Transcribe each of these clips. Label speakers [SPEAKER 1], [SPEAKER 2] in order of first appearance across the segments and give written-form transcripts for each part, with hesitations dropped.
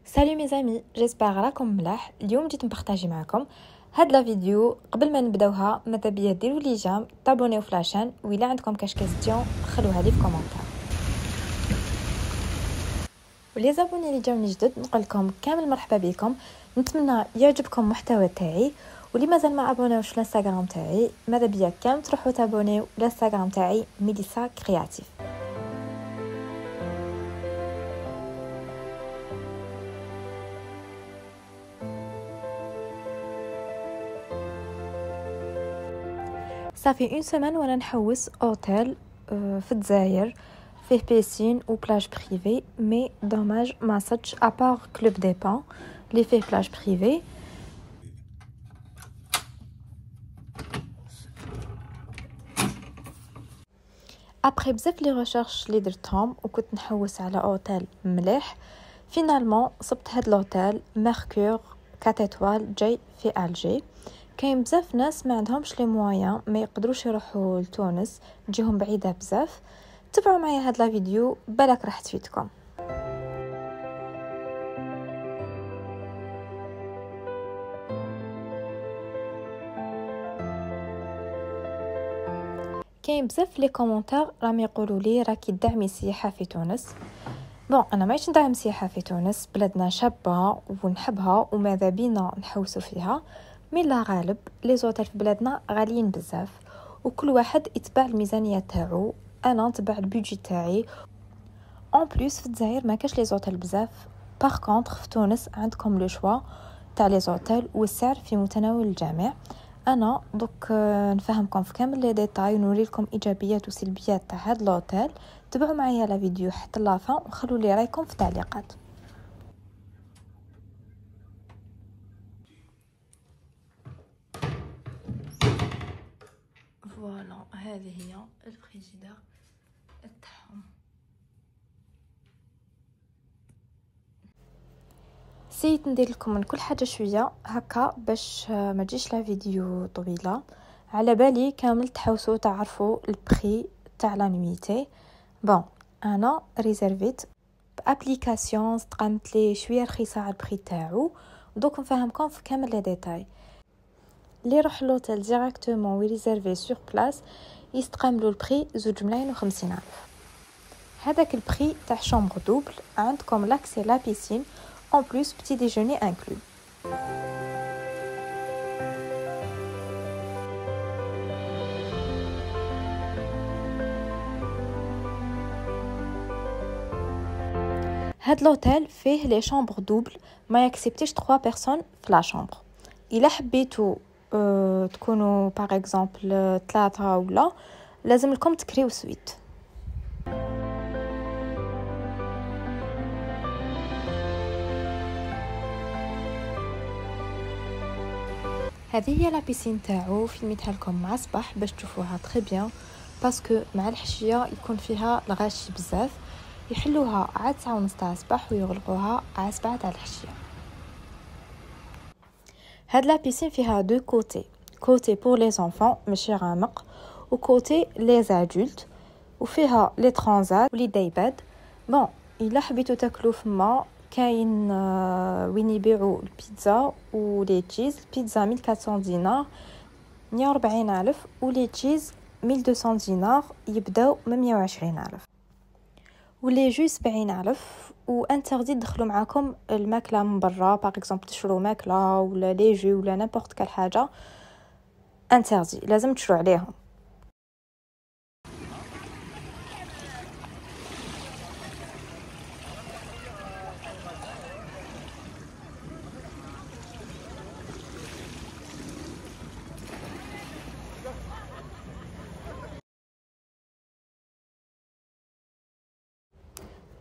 [SPEAKER 1] سالي مي زامي، جيسبر راكم ملاح. اليوم جيت نبارطاجي معكم هاد لا فيديو. قبل ما نبداوها ماذا بيا ديروا لي جام، طابونيو في لاشين، وإلا عندكم كاش كيستيون خلوها لي في كومونتير. ولي زابوني اللي جاوني جدد نقول لكم كامل مرحبا بكم. نتمنى يعجبكم المحتوى تاعي، واللي مازال ما ابوناوش الانستغرام تاعي ماذا بيا كامل تروحوا تابونيو الانستغرام تاعي ميليسا كرياتيف. صافي اون سيمين وانا نحوس اوتيل في الجزائر فيه بيسين و بلاج بريفي، مي دوماج ما صدش ابار كلوب دي بان اللي فيه بلاج بريفي. ابري بزاف لي ريشيرش اللي درتهم وكنت نحوس على اوتيل مليح، فينالمون صبت هاد لوتيل ميركور 4 ايطوال جاي في الجي. كاين بزاف ناس ما عندهمش لي مويان ما يقدروش يروحوا لتونس، تجيهم بعيده بزاف. تبعوا معايا هاد لا فيديو بالك راح تفيدكم. كاين بزاف لي كومونتير راهم يقولوا لي راكي تدعمي السياحه في تونس. بون انا مايش ندعم السياحه في تونس، بلادنا شابه ونحبها وماذا بينا نحوسوا فيها، مي لا غالب لي زوتيل في بلادنا غاليين بزاف، وكل واحد يتبع الميزانيه تاعو. انا نتبع البيجي تاعي. اون بليس في الجزائر ما كاش لي زوتيل بزاف، باغ كونطخ في تونس عندكم لو شوا تاع لي زوتيل والسعر في متناول الجميع. انا دوك نفهمكم في كامل لي ديتاي ونوري لكم ايجابيات وسلبيات تاع هاد لوتيل. تبعوا معايا لا فيديو حتى لافان وخلوا لي رايكم في التعليقات. فوالا هذه هي الفريجيدير تاعهم. سيت ندير لكم من كل حاجه شويه هكا باش ما تجيش لا فيديو طويله. على بالي كامل تحوسوا تعرفوا البري تاع لا نويتي. بون انا ريزيرفيت بابليكاسيون استقامت لي شويه رخيصه على البري تاعو. دوك نفهمكم في كامل لي ديتاي. اللي يروح لوتيل ديريكتومون ويريزيرفي سور بلاص يستقام له البري 2,50,000. هذاك البري تاع شومبر دوبل، عندكم لاكسي لا بيسين en plus petit déjeuner inclus. هاد لوتيل فيه لي شامبر دوبل، ما يكسبتيش 3 بيرسون في لا شامبر. الا حبيتو تكونوا باغ اكزومبل 3 ولا لازم لكم تكريو سويت. هذه هي لا بيسين تاعو، فيلميتها لكم مع الصباح باش تشوفوها تري بيان، باسكو مع الحشيه يكون فيها الغاشي بزاف. يحلوها على 9:30 تاع الصباح ويغلقوها على 7 تاع الحشيه. هاد لا بيسين فيها دو كوتي بور لي زونفون ماشي غامق، وكوتي لي زادولت، وفيها لي ترانزات ولي دايباد. بون الا حبيتو تاكلوا فما كاين وين يبيعوا البيتزا ولي تشيز. البيتزا 1400 دينار 140,000، ولي تشيز 1200 دينار يبداو من 120,000، ولي جو 70,000. وانتردي تدخلوا معاكم الماكله من برا، باغ اكزومبل تشرو ماكله ولا لي جو ولا نيمبورط كال حاجه، انتردي لازم تشرو عليهم.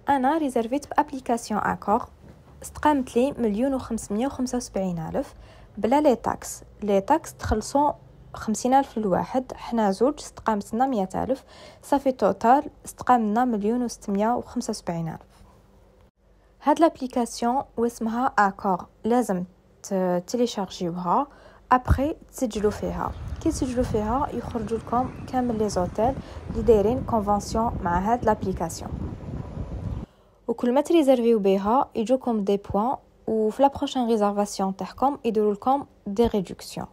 [SPEAKER 1] انا ريزيرفيت بابليكاسيون اكور، استقامت لي 1,575,000 بلا لي تاكس تخلصوا 50,000 للواحد، حنا زوج استقامت لنا 100,000، صافي توتال استقام لنا 1,675,000. هاد لابليكاسيون واسمها اكور، لازم تيليشارجيوها ابري تسجلوا فيها. كي تسجلوا فيها يخرجوا لكم كامل لي زوتيل اللي دايرين كونفانسيون مع هاد لابليكاسيون. وكل ما تريزيرفيو بها يجوكم دي بوين، وفي لا بروشين ريزيرفاسيون تاعكم يديروا لكم دي ريدكسيون.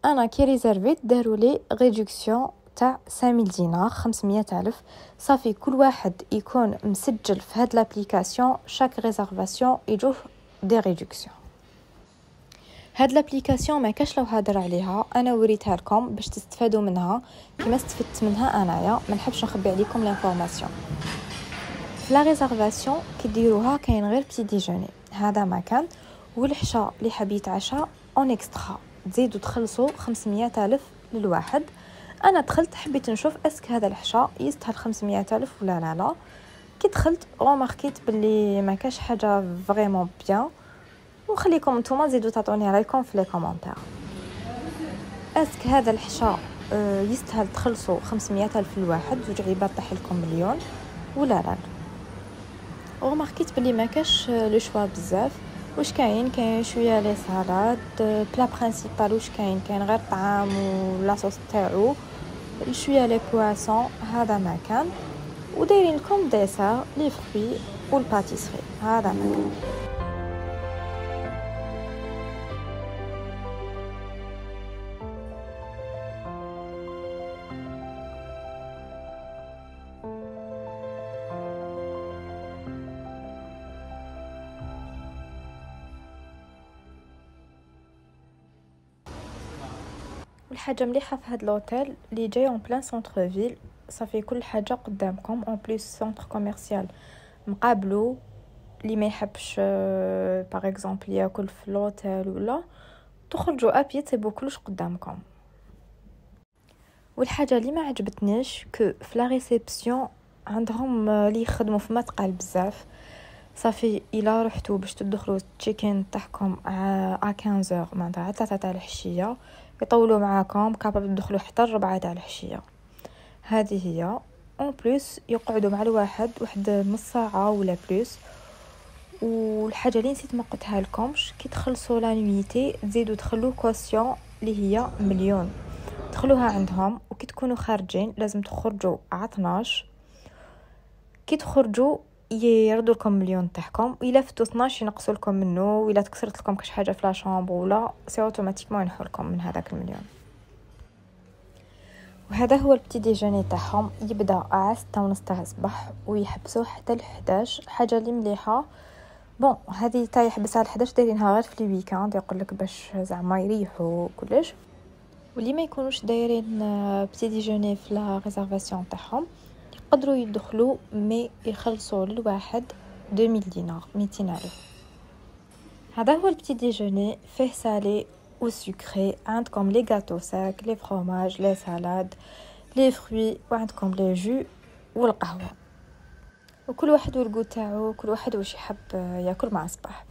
[SPEAKER 1] انا كي ريزيرفيت داروا لي ريدكسيون تاع 5000 دينار، 500,000. صافي كل واحد يكون مسجل في هاد لابليكاسيون شاك ريزيرفاسيون يجوه دي ريدكسيون. هاد لابليكاسيون ما كاش لو هادر عليها، انا وريتها لكم باش تستفادوا منها كما استفدت منها انايا، ما نحبش نخبي عليكم لانفورماسيون. في لا ريزيرفاسيون كي ديروها كاين غير بتي ديجوني، هذا مكان والعشاء اللي حاب يتعشى اون اكسترا تزيدوا تخلصوا 500,000 للواحد. انا دخلت حبيت نشوف اسك هذا العشاء يستاهل 500,000 ولا لا. كي دخلت ماركيت باللي ما كاش حاجه فريمون بيان، ونخليكم نتوما زيدوا تعطوني رايكم في لي كومونتير. اسك هذا العشاء يستاهل تخلصوا 500,000 للواحد، زوج عباد طيح لكم مليون ولا لا. وماركيت باللي ما كاش لو شوا بزاف. واش كاين شويه لي سالاد بلا برينسيبال، واش كاين غير الطعام ولا صوص تاعو، شويه لي بواسون، هذا ما كان. ودايرين لكم ديسير لي فروي والباتيسري، هذا ما كان. والحاجه مليحه في هاد لوتيل اللي جاي اون بلان سونتر فيل، صافي كل حاجه قدامكم. اون بليس سونتر كوميرسيال مقابلو، اللي ما يحبش باغ اكزومبل ياكل في لوتيل ولا تخرجوا ابي تسيبوا كلش قدامكم. والحاجه اللي ما عجبتنيش كو في لا ريسبسيون عندهم اللي يخدموا في متقال بزاف. صافي الا رحتوا باش تدخلوا تشيكين تاعكم ا 15 معناتها 3 تاع العشيه، يطولوا معاكم كابابل تدخلوا حتى 4 تاع العشيه. هذه هي اون بليس يقعدوا مع الواحد واحد نص ساعه ولا بليس. والحاجه اللي نسيت ما قلتها لكمش، كي تخلصوا لا نويتي تزيدوا تخلوا كوسيون اللي هي مليون، تدخلوها عندهم. وكي تكونوا خارجين لازم تخرجوا على 12. كي تخرجوا يردوا لكم مليون تاعكم، الا فتوا 12 ينقصوا لكم منه، ولا تكسرت لكم كاش حاجه في لا شامبر ولا سي اوتوماتيكمون ينحوا لكم من هذاك المليون. وهذا هو البتي ديجوني تاعهم، يبدا على 6:30 تاع الصباح ويحبسوا حتى ل 11. حاجه اللي مليحه بون هذه تاع يحبس على 11 دايرينها غير في الويكاند، يقول لك باش زعما يريحوا كلش. واللي ما يكونوش دايرين بتي ديجوني في لا ريزيرفاسيون تاعهم يقدروا يدخلوا مي يخلصوا للواحد 2000 دينار، 200,000. هذا هو البتي ديجوني، فيه سالي وسكري. عندكم لي غاتو ساك، لي فروماج، لي سالاد، لي فروي، وعندكم لي جو والقهوه. وكل واحد والغو تاعو، كل واحد واش يحب ياكل مع الصباح.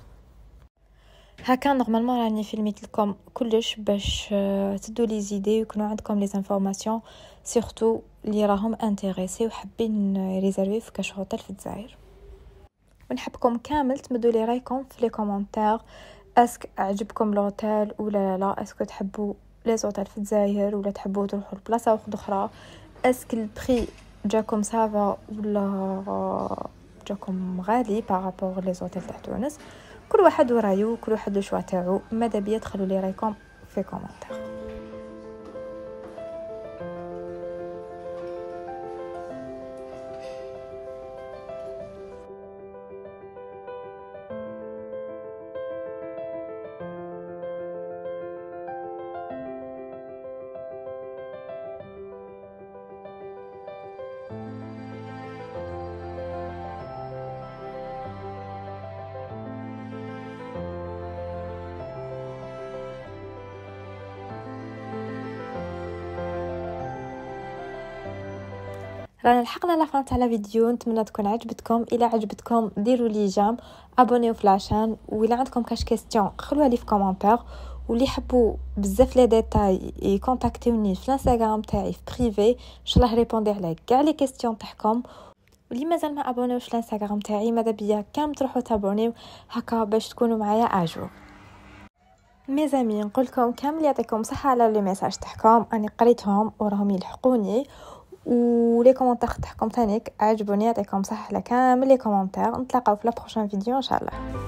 [SPEAKER 1] هكا نورمالمون راني فيلميت لكم كلش باش تدوا لي زيدي ويكونوا عندكم لي انفورماسيون سورتو اللي راهم انتريسي وحابين ريزيرفي في كاش هوتيل في الجزائر. ونحبكم كامل تمدوا لي رايكم في لي كومونتير، اسك عجبكم لوتيل ولا لا، اسكو تحبوا لي زوتيل في الجزائر ولا تحبوا تروحوا لبلاصه اخرى، اسك البري جاكم سافا ولا جاكم غالي بارابور لي زوتيل تاع تونس. كل واحد ورايو، كل واحد الشوا تاعو. ماذا بيا تخلوا لي رايكم في كومونتير. رانا لحقنا لافان تاع الفيديو، نتمنى تكون عجبتكم. الى عجبتكم ديروا لي جام، ابونيو في لاشين، وإلا عندكم كاش كيستيون خلوها لي في كومونتير. واللي يحبوا بزاف لي ديتاي يكونتاكتوني في الانستغرام تاعي في بريفي، ان شاء الله ريبوندي على كاع لي كيستيون تاعكم. واللي مازال ما ابونيوش الانستغرام تاعي ماذا بيا كامل تروحوا تابونيو هكا باش تكونوا معايا اجور. مي زامي نقول لكم كامل يعطيكم صحه على لي ميساج تاعكم، اني قريتهم وراهم يلحقوني. ولي كومونتير تاعكم ثاني عجبوني، يعطيكم صحه على كامل لي كومونتير. نتلاقاو في لا بروشين فيديو ان شاء الله.